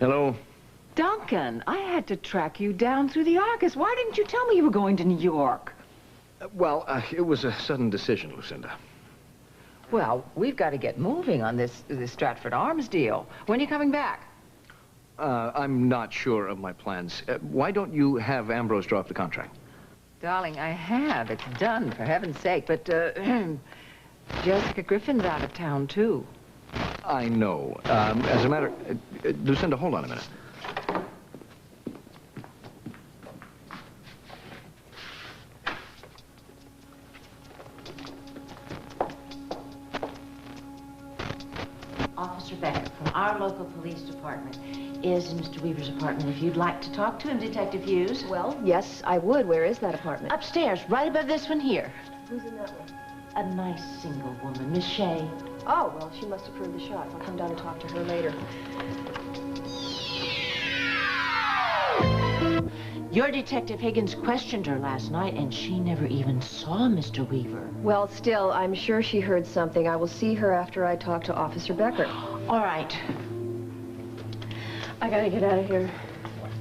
Hello? Duncan, I had to track you down through the Argus. Why didn't you tell me you were going to New York? It was a sudden decision, Lucinda. Well, we've got to get moving on this Stratford Arms deal. When are you coming back? I'm not sure of my plans. Why don't you have Ambrose draw up the contract? Darling, I have. It's done, for heaven's sake. But, Jessica Griffin's out of town, too. I know. As a matter... Lucinda, hold on a minute. Officer Becker from our local police department is in Mr. Weaver's apartment. If you'd like to talk to him, Detective Hughes. Well, yes, I would. Where is that apartment? Upstairs, right above this one here. Who's in that one? A nice single woman, Miss Shea. Oh, well, she must have heard the shot. I'll come down and talk to her later. Your Detective Higgins questioned her last night, and she never even saw Mr. Weaver. Well, still, I'm sure she heard something. I will see her after I talk to Officer Becker. All right. I gotta get out of here.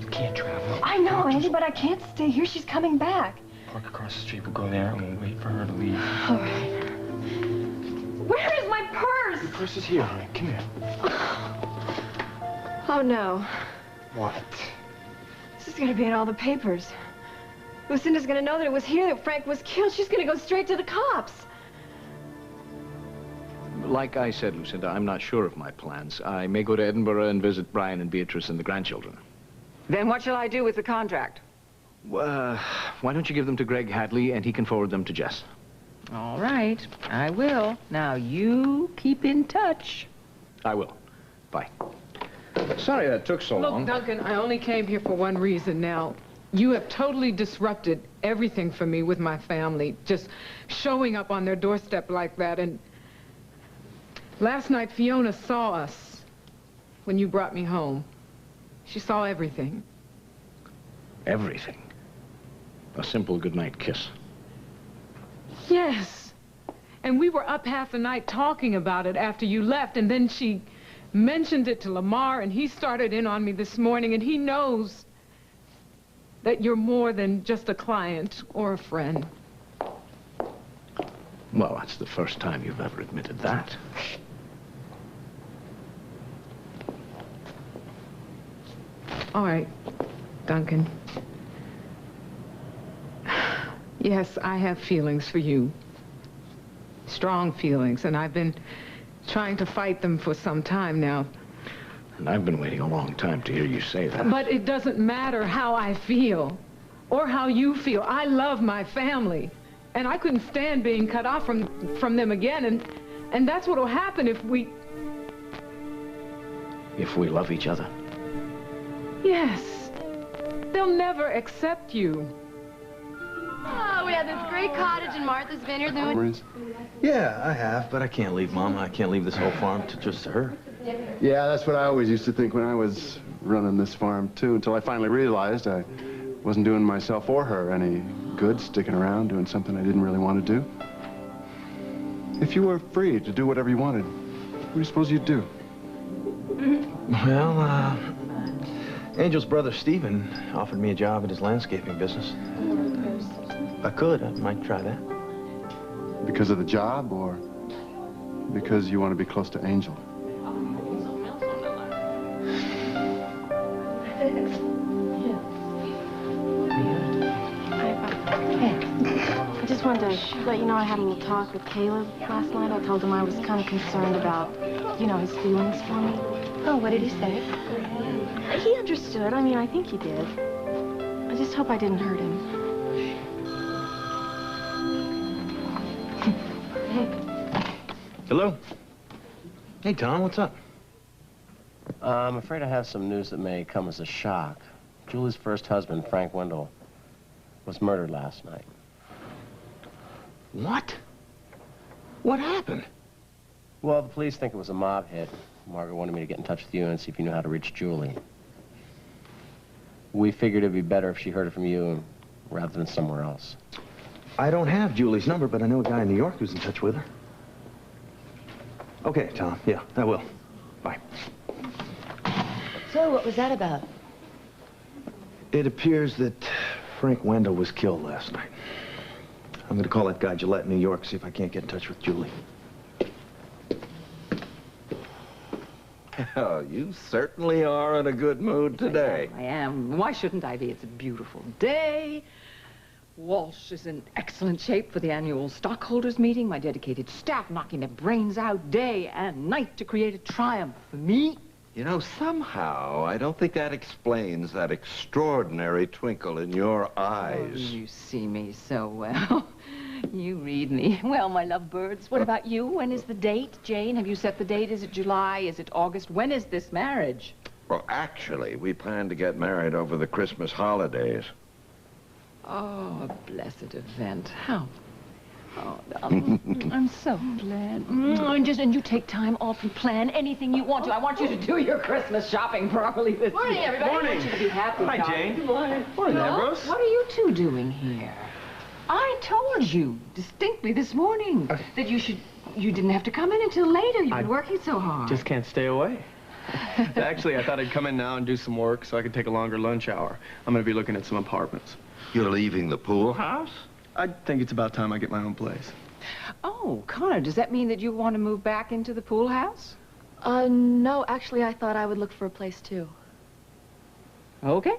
You can't travel. I know, Andy, but I can't stay here. She's coming back. Park across the street. We'll go there and we'll wait for her to leave. All right. Where is my purse? Your purse is here, honey. Come here. Oh, no. What? This is gonna be in all the papers. Lucinda's gonna know that it was here that Frank was killed. She's gonna go straight to the cops. Like I said, Lucinda, I'm not sure of my plans. I may go to Edinburgh and visit Brian and Beatrice and the grandchildren. Then what shall I do with the contract? Why don't you give them to Greg Hadley and he can forward them to Jess? All right, I will. Now, you keep in touch. I will. Bye. Sorry that took so long. Look, Duncan, I only came here for one reason now. You have totally disrupted everything for me with my family, just showing up on their doorstep like that. And last night, Fiona saw us when you brought me home. She saw everything. Everything? A simple goodnight kiss. Yes. And we were up half the night talking about it after you left, and then she mentioned it to Lamar, and he started in on me this morning, and he knows that you're more than just a client or a friend. Well, that's the first time you've ever admitted that. All right, Duncan. Yes, I have feelings for you. Strong feelings, and I've been trying to fight them for some time now. And I've been waiting a long time to hear you say that. But it doesn't matter how I feel or how you feel. I love my family, and I couldn't stand being cut off from them again, and that's what will happen if we... If we love each other? Yes. They'll never accept you. Oh, we had this great cottage in Martha's Vineyard. Yeah, I have, but I can't leave Mom. I can't leave this whole farm just to her. Yeah, that's what I always used to think when I was running this farm, too, until I finally realized I wasn't doing myself or her any good sticking around doing something I didn't really want to do. If you were free to do whatever you wanted, what do you suppose you'd do? Well, Angel's brother, Stephen, offered me a job at his landscaping business. I might try that. Because of the job, or because you want to be close to Angel? I just wanted to let you know I had a little talk with Caleb last night. I told him I was kind of concerned about, his feelings for me. Oh, what did he say? He understood. I mean, I think he did. I just hope I didn't hurt him. Hello? Hey, Tom, what's up? I'm afraid I have some news that may come as a shock. Julie's first husband, Frank Wendell, was murdered last night. What? What happened? Well, the police think it was a mob hit. Margaret wanted me to get in touch with you and see if you knew how to reach Julie. We figured it'd be better if she heard it from you rather than somewhere else. I don't have Julie's number, but I know a guy in New York who's in touch with her. Okay, Tom. Yeah, I will. Bye. So, what was that about? It appears that Frank Wendell was killed last night. I'm going to call that guy Gillette in New York, see if I can't get in touch with Julie. Oh, you certainly are in a good mood today. I am. Why shouldn't I be? It's a beautiful day. Walsh is in excellent shape for the annual stockholders meeting. My dedicated staff knocking their brains out day and night to create a triumph for me. You know, somehow, I don't think that explains that extraordinary twinkle in your eyes. Oh, you see me so well. You read me. Well, my lovebirds, what about you? When is the date, Jane? Have you set the date? Is it July? Is it August? When is this marriage? Well, actually, we plan to get married over the Christmas holidays. Oh, a blessed event. How? Oh, I'm so glad. And you take time off and plan anything you want to. I want you to do your Christmas shopping properly this Morning, year. everybody. I want you to be happy. Hi, darling. Jane. Good morning. Morning, Well, Ambrose. what are you two doing here? I told you distinctly this morning that you didn't have to come in until later. You've been working so hard. Just can't stay away. Actually, I thought I'd come in now and do some work so I could take a longer lunch hour. I'm going to be looking at some apartments. You're leaving the pool house? I think it's about time I get my own place. Oh, Connor, does that mean that you want to move back into the pool house? No, actually, I thought I would look for a place, too. Okay.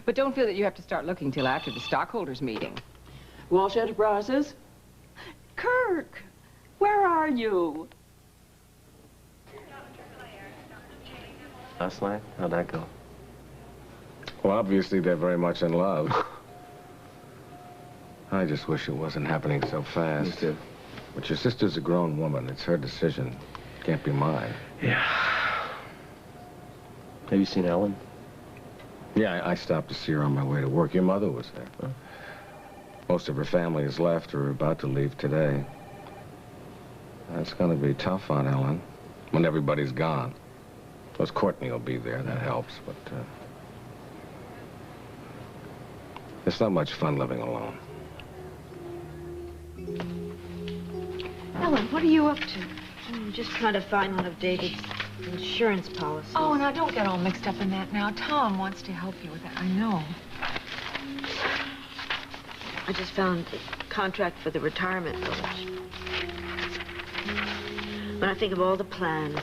But don't feel that you have to start looking till after the stockholders meeting. Walsh Enterprises? Kirk, where are you? Last night? How'd that go? Well, obviously they're very much in love. I just wish it wasn't happening so fast. Me too. But your sister's a grown woman. It's her decision. Can't be mine. Yeah. Have you seen Ellen? Yeah, I stopped to see her on my way to work. Your mother was there. Huh? Most of her family has left or are about to leave today. That's going to be tough on Ellen when everybody's gone. Of course, Courtney will be there. That helps, but it's not much fun living alone. Ellen, what are you up to? I'm just trying to find one of David's insurance policies. Oh, now don't get all mixed up in that now. Tom wants to help you with that, I know. I just found the contract for the retirement village. When I think of all the plans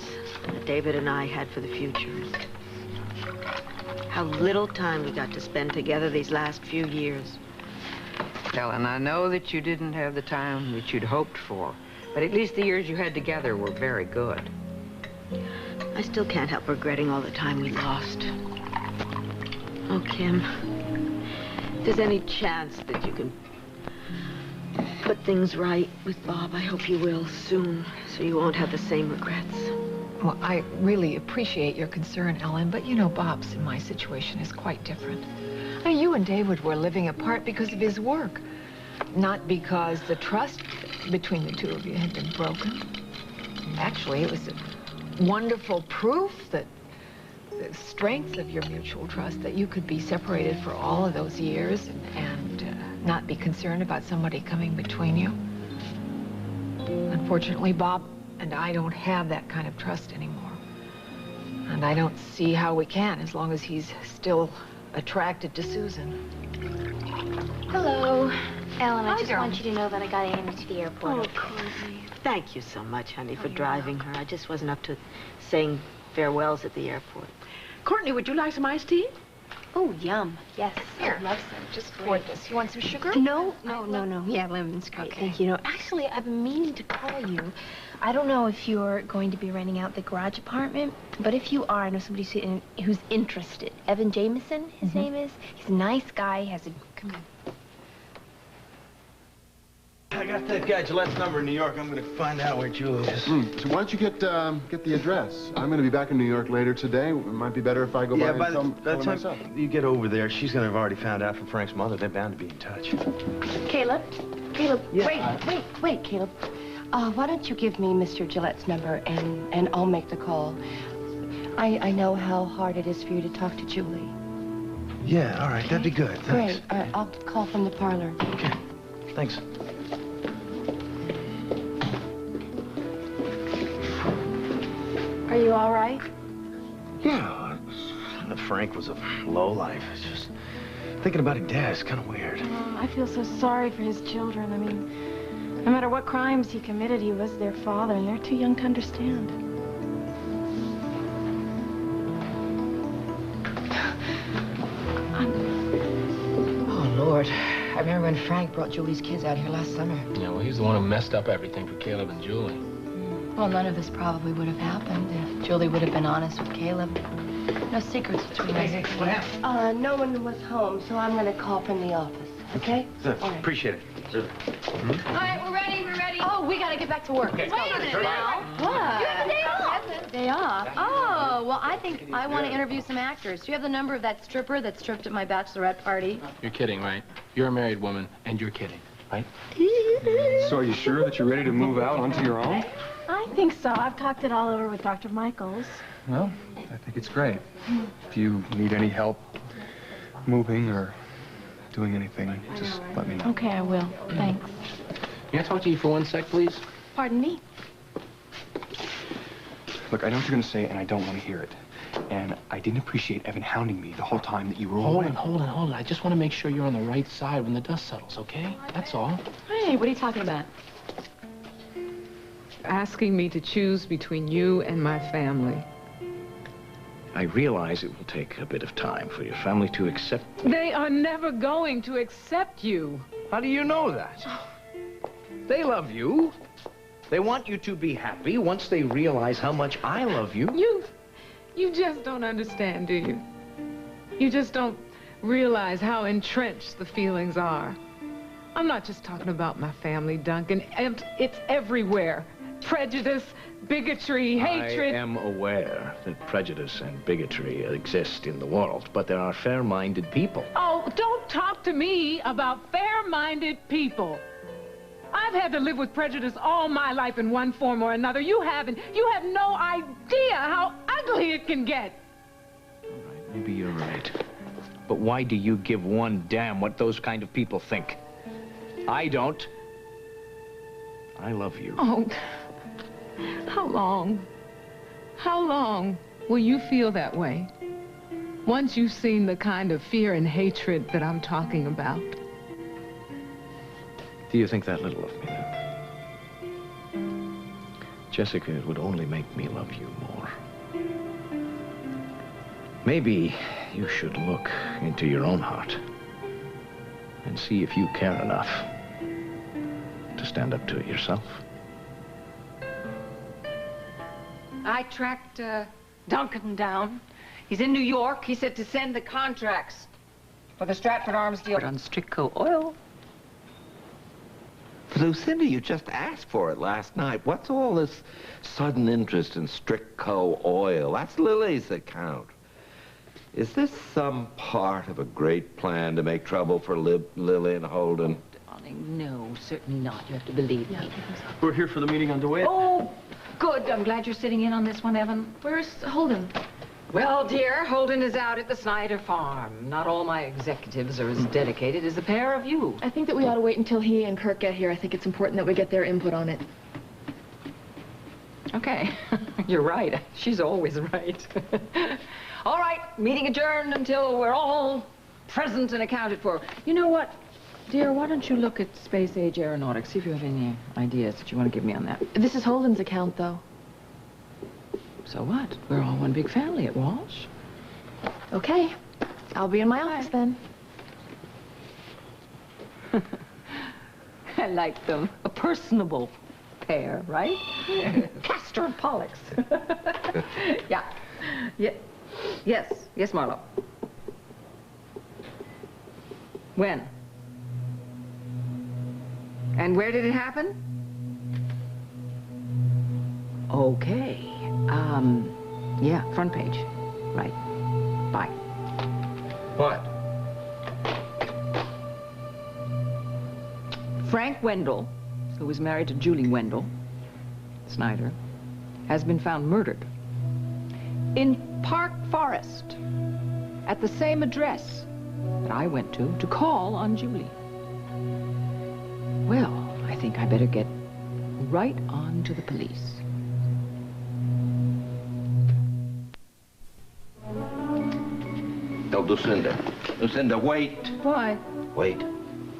that David and I had for the future, how little time we got to spend together these last few years. Ellen, I know that you didn't have the time that you'd hoped for, but at least the years you had together were very good. I still can't help regretting all the time we lost. Oh, Kim, if there's any chance that you can put things right with Bob, I hope you will soon, so you won't have the same regrets. Well, I really appreciate your concern, Ellen, but you know Bob's in my situation is quite different. I mean, you and David were living apart because of his work, not because the trust between the two of you had been broken. Actually, it was a wonderful proof that the strength of your mutual trust, that you could be separated for all of those years and not be concerned about somebody coming between you. Unfortunately, Bob and I don't have that kind of trust anymore. And I don't see how we can, as long as he's still attracted to Susan. Hello. Ellen, I Hi, just darling. want you to know that I got Amy to the airport. Oh, Courtney. Thank you so much, honey, for driving her. I just wasn't up to saying farewells at the airport. Courtney, would you like some iced tea? Oh, yum. Yes. Here. I'd love some. Just Pour this. You want some sugar? No. Yeah, lemon's great. Okay. Thank you. No, actually, I've been meaning to call you. I don't know if you're going to be renting out the garage apartment, but if you are, I know somebody who's interested. Evan Jameson, his name is. He's a nice guy. He has a... Come on. I got that guy Gillette's number in New York. I'm going to find out where Julie is. So why don't you get the address? I'm going to be back in New York later today. It might be better if I go by and tell by the her time myself. you get over there, she's going to have already found out from Frank's mother. They're bound to be in touch. Caleb? Caleb, Yeah, wait, Caleb. Why don't you give me Mr. Gillette's number and I'll make the call. I know how hard it is for you to talk to Julie. Yeah, all right. That'd be good. Thanks. Great. I'll call from the parlor. Okay. Thanks. Are you all right? Yeah, that Frank was a lowlife. It's just... Thinking about it, Dad, it's kind of weird. Oh, I feel so sorry for his children. I mean, no matter what crimes he committed, he was their father, and they're too young to understand. Oh, Lord. I remember when Frank brought Julie's kids out here last summer. Yeah, well, he's the one who messed up everything for Caleb and Julie. Well, none of this probably would have happened if Julie would have been honest with Caleb. No secrets between us. No one was home, so I'm going to call from the office, okay? All right. Appreciate it. Really. All right, we're ready. Oh, we got to get back to work. Okay. Wait a minute now. What? You have a day off. Day off? Oh, well, I think I want to interview some actors. Do you have the number of that stripper that stripped at my bachelorette party? You're kidding, right? You're a married woman, and you're kidding, right? So are you sure that you're ready to move out onto your own? I think so. I've talked it all over with Dr. Michaels. Well, I think it's great. If you need any help moving or doing anything, just let me know. Okay, I will. Thanks. May I talk to you for 1 sec, please? Pardon me? Look, I know what you're going to say, and I don't want to hear it. And I didn't appreciate Evan hounding me the whole time that you were away. Hold on. I just want to make sure you're on the right side when the dust settles, okay? That's all. Hey, what are you talking about? Asking me to choose between you and my family. I realize it will take a bit of time for your family to accept... They are never going to accept you. How do you know that? They love you. They want you to be happy once they realize how much I love you. You just don't understand, do you? You just don't realize how entrenched the feelings are. I'm not just talking about my family, Duncan. It's everywhere. Prejudice, bigotry, hatred. I am aware that prejudice and bigotry exist in the world, but there are fair-minded people. Oh, don't talk to me about fair-minded people. I've had to live with prejudice all my life in one form or another. You haven't. You have no idea how ugly it can get. All right, maybe you're right. But why do you give one damn what those kind of people think? I don't. I love you. Oh, how long? How long will you feel that way? Once you've seen the kind of fear and hatred that I'm talking about. Do you think that little of me, then? Jessica, it would only make me love you more. Maybe you should look into your own heart and see if you care enough to stand up to it yourself. I tracked Duncan down. He's in New York. He said to send the contracts for the Stratford Arms deal on Strico oil. Lucinda, you just asked for it last night. What's all this sudden interest in Strico oil? That's Lily's account. Is this some part of a great plan to make trouble for Lily and Holden? Darling, no, certainly not. You have to believe me. We're here for the meeting on DeWitt. Oh, good. I'm glad you're sitting in on this one, Evan. Where's Holden? Well, dear, Holden is out at the Snyder farm. Not all my executives are as dedicated as the pair of you. I think that we ought to wait until he and Kirk get here. I think it's important that we get their input on it. Okay. You're right. She's always right. All right, meeting adjourned until we're all present and accounted for. You know what, dear, why don't you look at space-age aeronautics, see if you have any ideas that you want to give me on that. This is Holden's account, though. So what? We're all one big family at Walsh. Okay. I'll be in my office then. I like them. A personable pair, right? Castor and Pollux. Yeah. Yeah. Yes. Yes, Marlo. When? And where did it happen? Okay. Yeah, front page. Right. Bye. What? Frank Wendell, who was married to Julie Wendell, Snyder, has been found murdered in Park Forest at the same address that I went to call on Julie. Well, I think I better get right on to the police. Lucinda. Lucinda, wait. Why? Wait.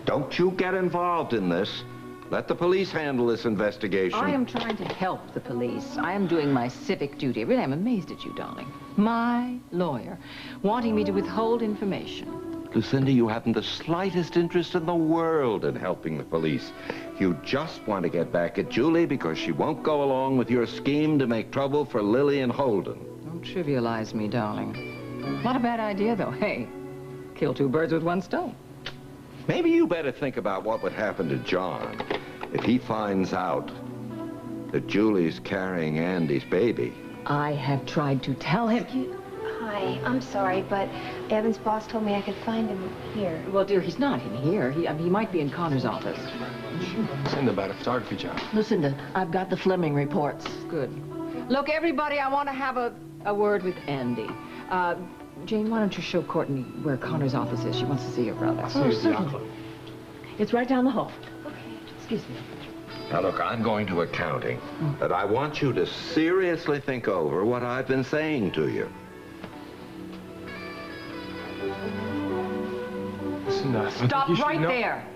Don't you get involved in this. Let the police handle this investigation. I am trying to help the police. I am doing my civic duty. Really, I'm amazed at you, darling. My lawyer wanting me to withhold information. Lucinda, you haven't the slightest interest in the world in helping the police. You just want to get back at Julie because she won't go along with your scheme to make trouble for Lily and Holden. Don't trivialize me, darling. Not a bad idea, though. Hey, kill two birds with one stone. Maybe you better think about what would happen to John if he finds out that Julie's carrying Andy's baby. I have tried to tell him. Hi, I'm sorry, but Evan's boss told me I could find him here. Well, dear, he's not in here. He might be in Connor's office. Lucinda, about a photography job. Lucinda, I've got the Fleming reports. Good. Look, everybody, I want to have a word with Andy. Jane, why don't you show Courtney where Connor's office is? She wants to see your brother. Oh, certainly. It's right down the hall. Okay. Excuse me. Now, look, I'm going to accounting, but I want you to seriously think over what I've been saying to you. Lucinda, Stop right there.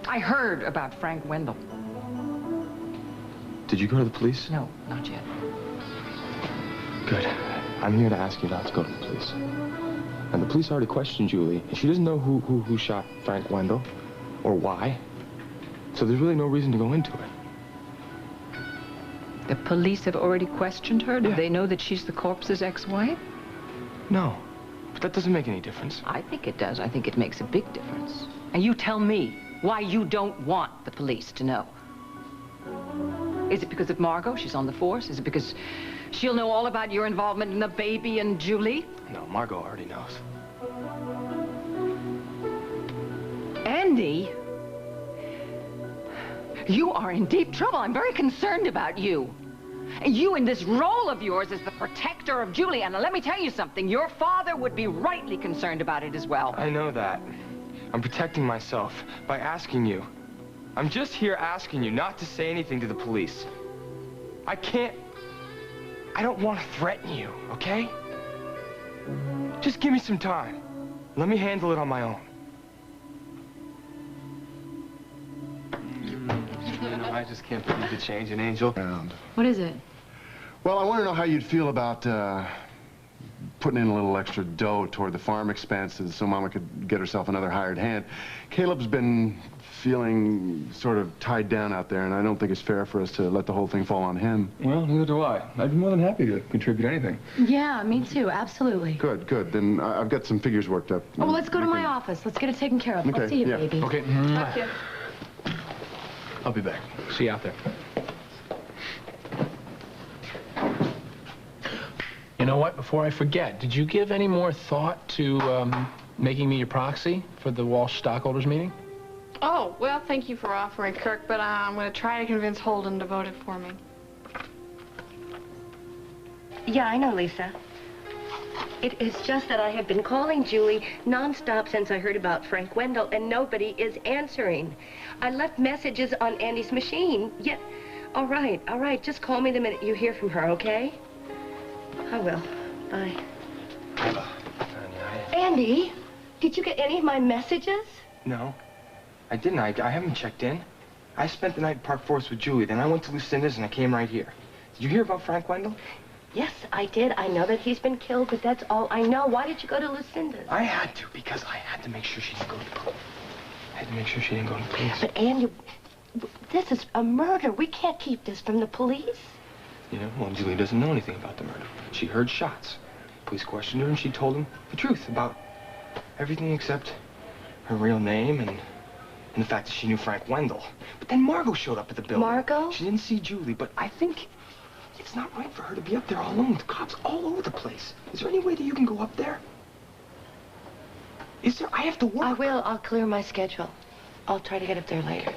I heard about Frank Wendell. Did you go to the police? No, not yet. Good. I'm here to ask you not to go to the police. And the police already questioned Julie, and she doesn't know who shot Frank Wendell or why. So there's really no reason to go into it. The police have already questioned her? Do they know that she's the corpse's ex-wife? No, but that doesn't make any difference. I think it does. I think it makes a big difference. And you tell me why you don't want the police to know. Is it because of Margot? She's on the force? Is it because she'll know all about your involvement in the baby and Julie? No, Margot already knows. Andy? You are in deep trouble. I'm very concerned about you. And you in this role of yours as the protector of Julie. And let me tell you something. Your father would be rightly concerned about it as well. I know that. I'm protecting myself by asking you. I'm just here asking you not to say anything to the police. I don't want to threaten you, okay? Just give me some time. Let me handle it on my own. You know, I just can't believe the change in Angel. What is it? Well, I want to know how you'd feel about putting in a little extra dough toward the farm expenses so Mama could get herself another hired hand. Caleb's been feeling sort of tied down out there, and I don't think it's fair for us to let the whole thing fall on him. Well, neither do I. I'd be more than happy to contribute anything. Yeah, me too, absolutely. Good, good. Then I've got some figures worked up. Oh, well, let's go to my office. Let's get it taken care of. Okay, I'll see you, yeah. baby. Okay. Thank you. I'll be back. See you out there. You know what? Before I forget, did you give any more thought to making me your proxy for the Walsh stockholders meeting? Oh, well, thank you for offering, Kirk, but I'm going to try to convince Holden to vote it for me. Yeah, I know, Lisa. It is just that I have been calling Julie nonstop since I heard about Frank Wendell, and nobody is answering. I left messages on Andy's machine, yet... All right, just call me the minute you hear from her, okay? I will. Bye. Andy, did you get any of my messages? No, I didn't. I haven't checked in. I spent the night at Park Forest with Julie, then I went to Lucinda's and I came right here. Did you hear about Frank Wendell? Yes, I did. I know that he's been killed, but that's all I know. Why did you go to Lucinda's? I had to, because I had to make sure she didn't go to the police. I had to make sure she didn't go to the police. But Andy, this is a murder. We can't keep this from the police. You know, well, Julie doesn't know anything about the murder. She heard shots. Police questioned her and she told them the truth about everything except her real name and the fact that she knew Frank Wendell. But then Margot showed up at the building. Margot? She didn't see Julie, but I think it's not right for her to be up there all alone with cops all over the place. Is there any way that you can go up there? Is there? I have to work. I will. I'll clear my schedule. I'll try to get up there later.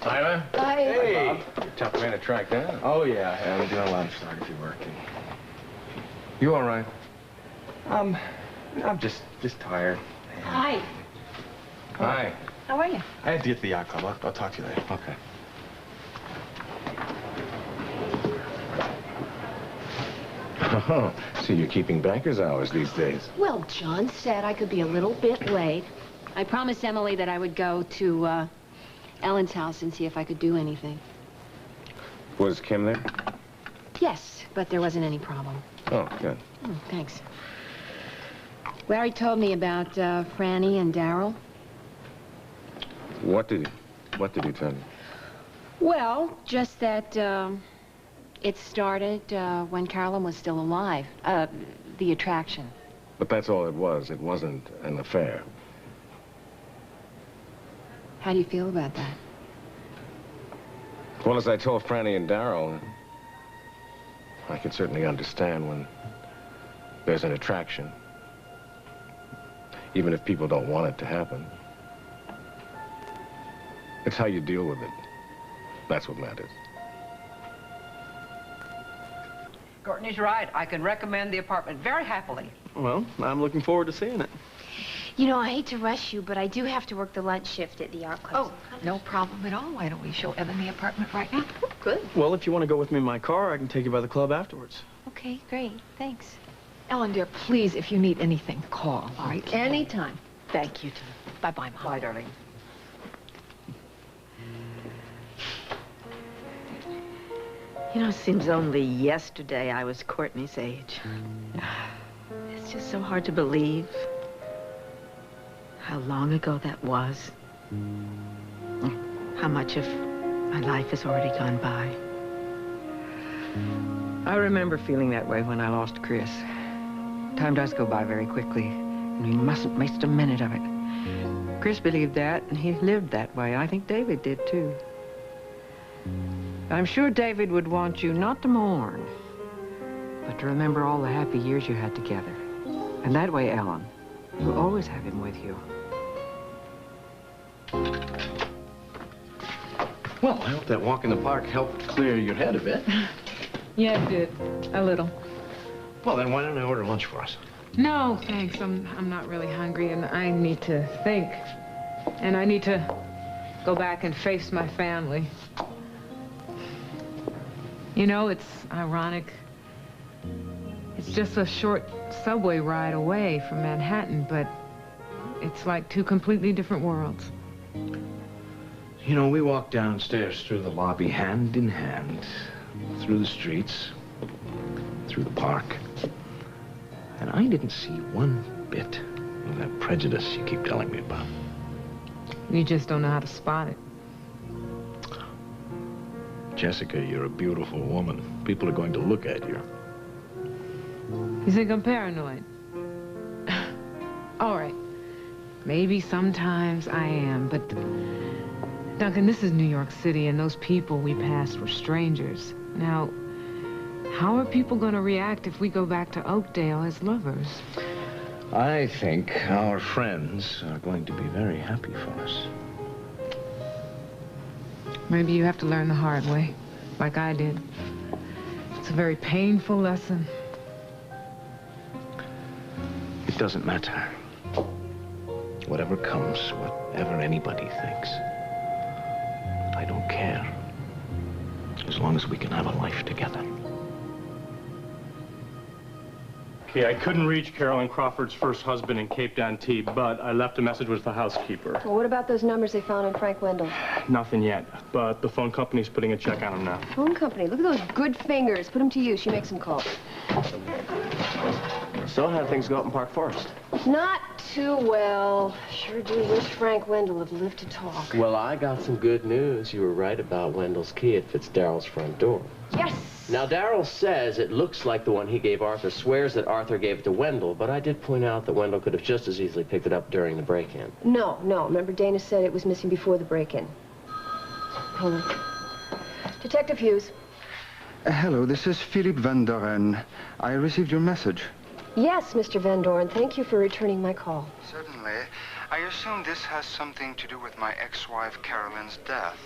Tyler? Bye. Hey! You're a tough man to track down. Oh, yeah, I'm doing a lot of photography work. You all right? I'm just tired. Hi. Hi. How are you? I have to get to the yacht club. I'll talk to you later. Okay. Oh, so you're keeping banker's hours these days. Well, John said I could be a little bit late. I promised Emily that I would go to Ellen's house and see if I could do anything. Was Kim there? Yes, but there wasn't any problem. Oh, good. Oh, thanks. Larry told me about Franny and Darryl. What did he tell you? Well, just that it started when Carolyn was still alive. The attraction. But that's all it was. It wasn't an affair. How do you feel about that? Well, as I told Franny and Darryl, I can certainly understand when there's an attraction, even if people don't want it to happen. It's how you deal with it. That's what matters. Courtney's right. I can recommend the apartment very happily. Well, I'm looking forward to seeing it. You know, I hate to rush you, but I do have to work the lunch shift at the art club. Oh, no problem at all. Why don't we show Evan the apartment right now? Good. Well, if you want to go with me in my car, I can take you by the club afterwards. Okay, great. Thanks. Ellen, dear, please, if you need anything, call, all right? Anytime. Thank you, too. Bye-bye, Mom. Bye, darling. You know, it seems only yesterday I was Courtney's age. It's just so hard to believe how long ago that was. How much of my life has already gone by. I remember feeling that way when I lost Chris. Time does go by very quickly, and we mustn't waste a minute of it. Chris believed that, and he lived that way. I think David did, too. I'm sure David would want you not to mourn, but to remember all the happy years you had together. And that way, Ellen, you'll always have him with you. Well, I hope that walk in the park helped clear your head a bit. Yeah, it did. A little. Well, then why don't I order lunch for us? No, thanks. I'm not really hungry, and I need to think. And I need to go back and face my family. You know, it's ironic. It's just a short subway ride away from Manhattan, but it's like two completely different worlds. You know, we walked downstairs through the lobby, hand in hand, through the streets, through the park. And I didn't see one bit of that prejudice you keep telling me about. You just don't know how to spot it. Jessica, you're a beautiful woman. People are going to look at you. You think I'm paranoid? All right. Maybe sometimes I am, but... Duncan, this is New York City, and those people we passed were strangers. Now, how are people going to react if we go back to Oakdale as lovers? I think our friends are going to be very happy for us. Maybe you have to learn the hard way, like I did. It's a very painful lesson. It doesn't matter. Whatever comes, whatever anybody thinks. I don't care. As long as we can have a life together. Okay, I couldn't reach Carolyn Crawford's first husband in Cape Town Tea, but I left a message with the housekeeper. Well, what about those numbers they found on Frank Wendell? Nothing yet, but the phone company's putting a check on him now. Phone company. Look at those good fingers. Put them to use. She makes some calls. So how'd things go up in Park Forest? Not too well. Sure do wish Frank Wendell had lived to talk. Well, I got some good news. You were right about Wendell's key. It fits Darryl's front door. Yes! Now, Darryl says it looks like the one he gave Arthur, swears that Arthur gave it to Wendell, but I did point out that Wendell could have just as easily picked it up during the break-in. No. Remember, Dana said it was missing before the break-in. Hold on. Detective Hughes. Hello, this is Philip Van Doren. I received your message. Yes, Mr. Van Doren. Thank you for returning my call. Certainly. I assume this has something to do with my ex-wife Carolyn's death.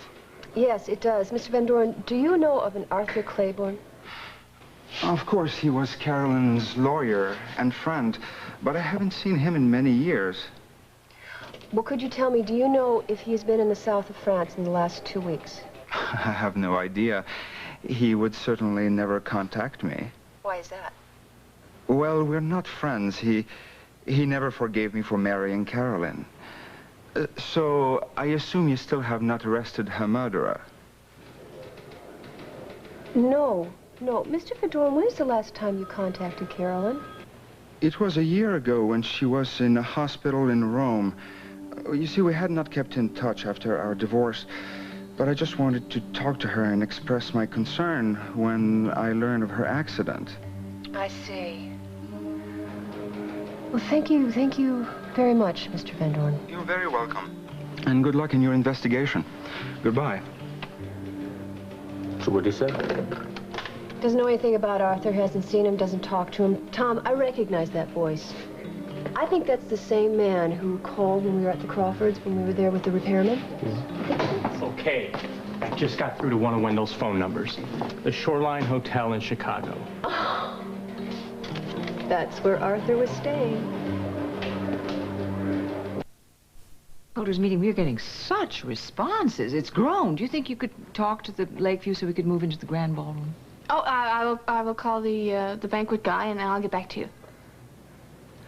Yes, it does. Mr. Van Doren, do you know of an Arthur Claiborne? Of course, he was Carolyn's lawyer and friend, but I haven't seen him in many years. Well, could you tell me, do you know if he's been in the south of France in the last 2 weeks? I have no idea. He would certainly never contact me. Why is that? Well, we're not friends. He never forgave me for marrying Carolyn. So I assume you still have not arrested her murderer. No. Mr. Van Doren, when's the last time you contacted Carolyn? It was a year ago when she was in a hospital in Rome. You see, we had not kept in touch after our divorce, but I just wanted to talk to her and express my concern when I learned of her accident. I see. Well, thank you very much, Mr. Van Doren. You're very welcome. And good luck in your investigation. Goodbye. So what did he say? Doesn't know anything about Arthur, hasn't seen him, doesn't talk to him. Tom, I recognize that voice. I think that's the same man who called when we were at the Crawfords, when we were there with the repairman. Okay. I just got through to one of Wendell's phone numbers. The Shoreline Hotel in Chicago. Oh, that's where Arthur was staying. Holders meeting, we're getting such responses. It's grown. Do you think you could talk to the Lakeview so we could move into the grand ballroom? Oh, I will call the banquet guy, and I'll get back to you.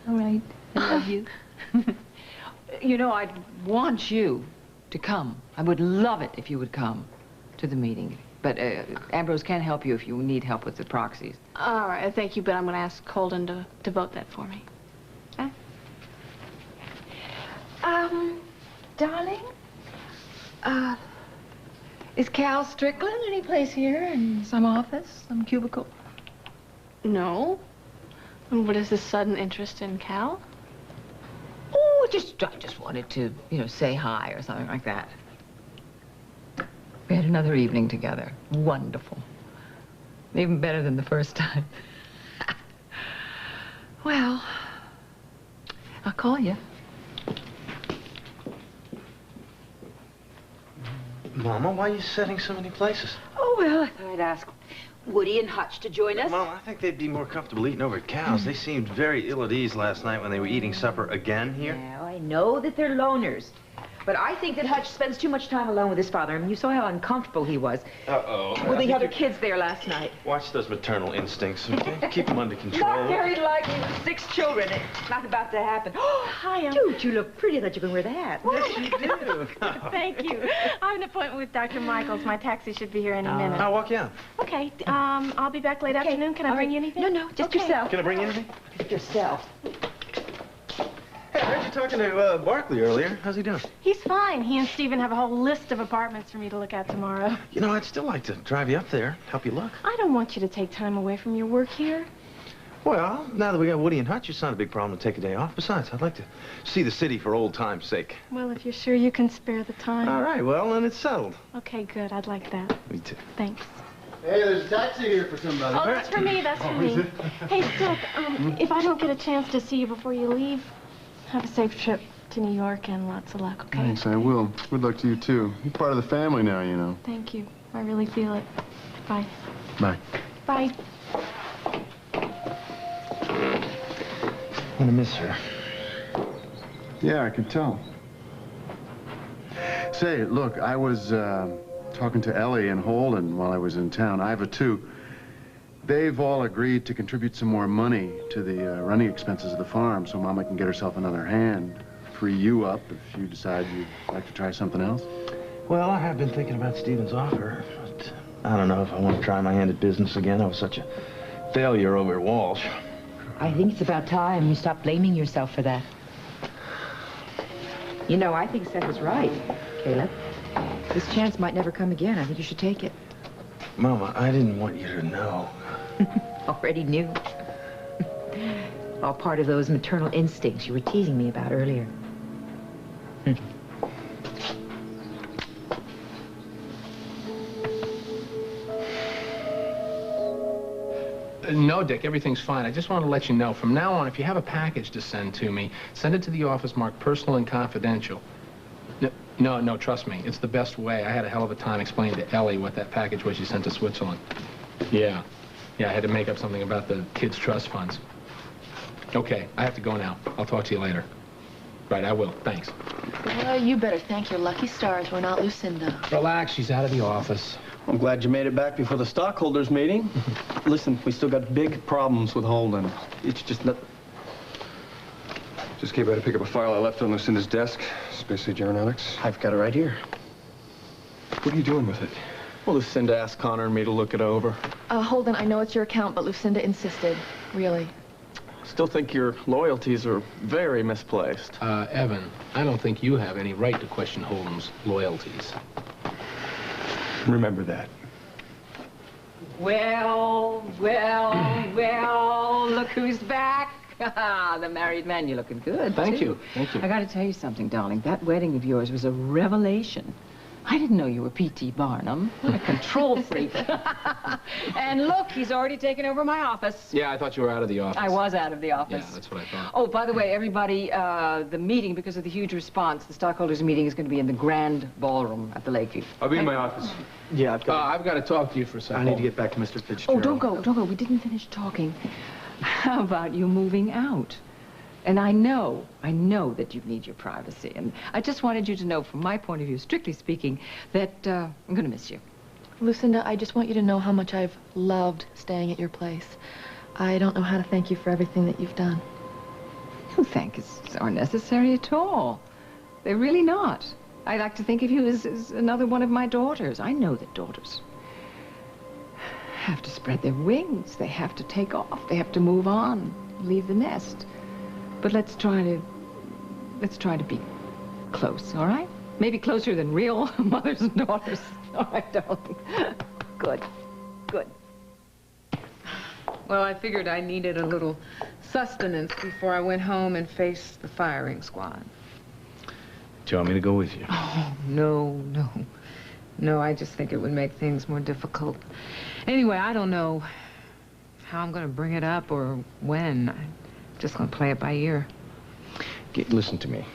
All right. I love you. You know, I'd want you to come. I would love it if you would come to the meeting. But Ambrose can help you if you need help with the proxies. All right, thank you, but I'm going to ask Holden to vote that for me. Huh? Darling, is Cal Strickland any place here in some office, some cubicle? No. What is this sudden interest in Cal? Oh, I just wanted to, you know, say hi or something like that. We had another evening together. Wonderful. Even better than the first time. Well, I'll call you. Mama, why are you setting so many places? Oh, well, I thought I'd ask Woody and Hutch to join us. Mama, I think they'd be more comfortable eating over at Cal's. They seemed very ill at ease last night when they were eating supper again here. Now, I know that they're loners, but I think that Hutch spends too much time alone with his father. I mean, you saw how uncomfortable he was with the other kids there last night. Watch those maternal instincts, okay? Keep them under control. Not very likely with 6 children. It's not about to happen. Oh, hi, Dude, you look pretty. I thought you were going to wear that. Yes, you do. Thank you. I have an appointment with Dr. Michaels. My taxi should be here any minute. I'll walk you out. Okay, I'll be back late afternoon. Can I bring you anything? No, just yourself. Can I bring you anything? Just yourself. Hey, I heard you talking to Barkley earlier. How's he doing? He's fine. He and Stephen have a whole list of apartments for me to look at tomorrow. You know, I'd still like to drive you up there, help you look. I don't want you to take time away from your work here. Well, now that we got Woody and Hutch, it's not a big problem to take a day off. Besides, I'd like to see the city for old time's sake. Well, if you're sure you can spare the time. All right, well, then it's settled. Okay, good. I'd like that. Me too. Thanks. Hey, there's a taxi here for somebody. Oh, that's for me. That's for me. Hey, Dick, if I don't get a chance to see you before you leave, have a safe trip to New York and lots of luck, okay? Thanks, I will. Good luck to you, too. You're part of the family now, you know. Thank you. I really feel it. Bye. Bye. Bye. I'm gonna miss her. Yeah, I can tell. Say, look, I was talking to Ellie and Holden while I was in town. Iva, too. They've all agreed to contribute some more money to the running expenses of the farm so Mama can get herself another hand. Free you up if you decide you'd like to try something else. Well, I have been thinking about Stephen's offer, but I don't know if I want to try my hand at business again. I was such a failure over at Walsh. I think it's about time you stop blaming yourself for that. You know, I think Seth is right, Caleb. This chance might never come again. I think you should take it. Mama, I didn't want you to know. Already knew. All part of those maternal instincts you were teasing me about earlier. No, Dick, everything's fine. I just want to let you know, from now on, if you have a package to send to me, send it to the office marked personal and confidential. No, trust me. It's the best way. I had a hell of a time explaining to Ellie what that package was she sent to Switzerland. Yeah, I had to make up something about the kids' trust funds. Okay, I have to go now. I'll talk to you later. Right, I will. Thanks. Well, you better thank your lucky stars we're not Lucinda. Relax, she's out of the office. I'm glad you made it back before the stockholders meeting. Listen, we still got big problems with Holden. It's just not... Just came by to pick up a file I left on Lucinda's desk. Space Age Aeronautics. I've got it right here. What are you doing with it? Well, Lucinda asked Connor and me to look it over. Holden, I know it's your account, but Lucinda insisted. Really. Still think your loyalties are very misplaced. Evan, I don't think you have any right to question Holden's loyalties. Remember that. Well, look who's back. The married man, you're looking good, Thank too. you. I gotta tell you something, darling. That wedding of yours was a revelation. I didn't know you were P.T. Barnum. What a control freak. And look, he's already taken over my office. Yeah, I thought you were out of the office. I was out of the office. Yeah, that's what I thought. Oh, by the way, everybody, the meeting, because of the huge response, the stockholders' meeting is going to be in the grand ballroom at the Lakeview. I'll be in my office. Yeah, I've got to talk to you for a second. I need to get back to Mr. Fitzgerald. Oh, don't go. We didn't finish talking. How about you moving out? And I know that you need your privacy. And I just wanted you to know, from my point of view, strictly speaking, that I'm going to miss you. Lucinda, I just want you to know how much I've loved staying at your place. I don't know how to thank you for everything that you've done. No thanks aren't necessary at all. They're really not. I like to think of you as another one of my daughters. I know that daughters have to spread their wings. They have to take off. They have to move on, leave the nest. But let's try to be close, all right? Maybe closer than real mothers and daughters. All right, darling. Good. Well, I figured I needed a little sustenance before I went home and faced the firing squad. Do you want me to go with you? Oh, no. No, I just think it would make things more difficult. Anyway, I don't know how I'm going to bring it up or when. I'm just going to play it by ear. Listen to me.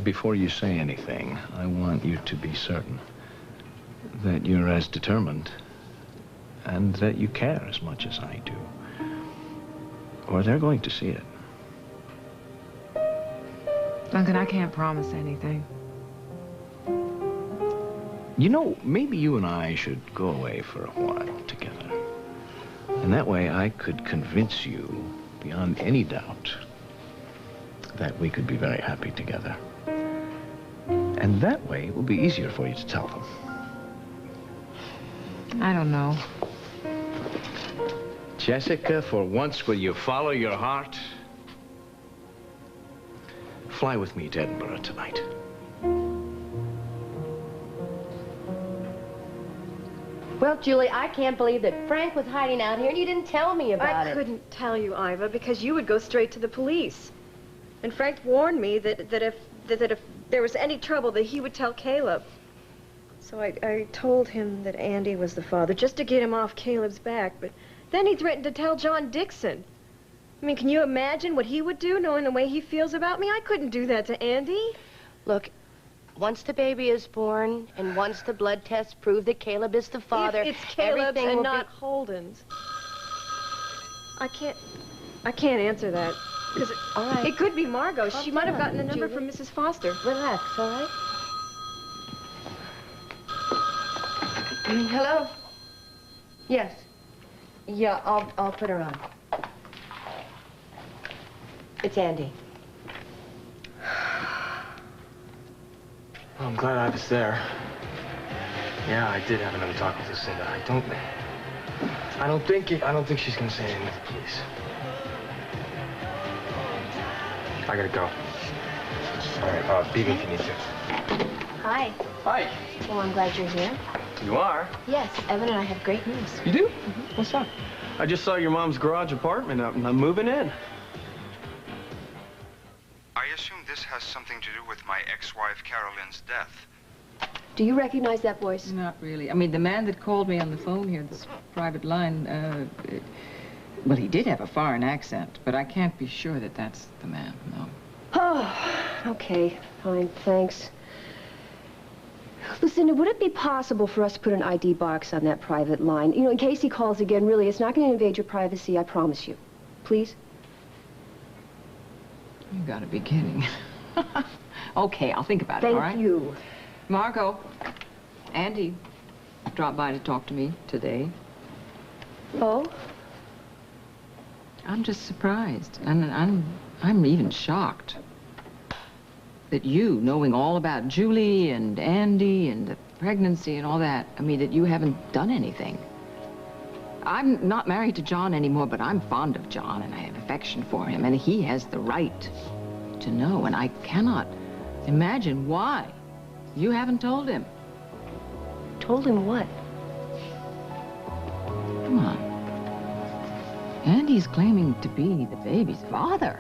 Before you say anything, I want you to be certain that you're as determined and that you care as much as I do. Or they're going to see it. Duncan, I can't promise anything. You know, maybe you and I should go away for a while together. And that way I could convince you, beyond any doubt, that we could be very happy together. And that way it will be easier for you to tell them. I don't know. Jessica, for once, will you follow your heart? Fly with me to Edinburgh tonight. Well, Julie, I can't believe that Frank was hiding out here and you didn't tell me about it. I couldn't tell you, Iva, because you would go straight to the police. And Frank warned me that if there was any trouble, that he would tell Caleb. So I told him that Andy was the father, just to get him off Caleb's back. But then he threatened to tell John Dixon. I mean, can you imagine what he would do, knowing the way he feels about me? I couldn't do that to Andy. Look, once the baby is born and once the blood tests prove that Caleb is the father, If it's Caleb's everything and will not Holden's. I can't answer that. Because all right. It could be Margot. She might have gotten the number Julie. from Mrs. Foster. Relax, all right? Hello? Yes. Yeah, I'll put her on. It's Andy. Well, I'm glad I was there. Yeah, I did have another talk with Lucinda. I don't think she's gonna say anything to the police. I gotta go. All right, beat me if you need to. Hi. Hi. Well, I'm glad you're here. You are? Yes, Evan and I have great news. You do? What's up? I just saw your mom's garage apartment up, and I'm moving in. I assume this has something to do with my ex-wife Carolyn's death. Do you recognize that voice? Not really. I mean, the man that called me on the phone here, this private line, well, he did have a foreign accent, but I can't be sure that that's the man, no. Oh, okay, fine, thanks. Lucinda, would it be possible for us to put an ID box on that private line? You know, in case he calls again, really, it's not going to invade your privacy, I promise you. Please? You gotta be kidding. Okay, I'll think about it, all right? Thank you. Margot, Andy, dropped by to talk to me today. Oh? I'm just surprised, and I'm even shocked that you, knowing all about Julie and Andy and the pregnancy and all that, I mean, that you haven't done anything. I'm not married to John anymore, but I'm fond of John, and I have affection for him, and he has the right to know, and I cannot imagine why you haven't told him. Told him what? Come on. Andy's claiming to be the baby's father.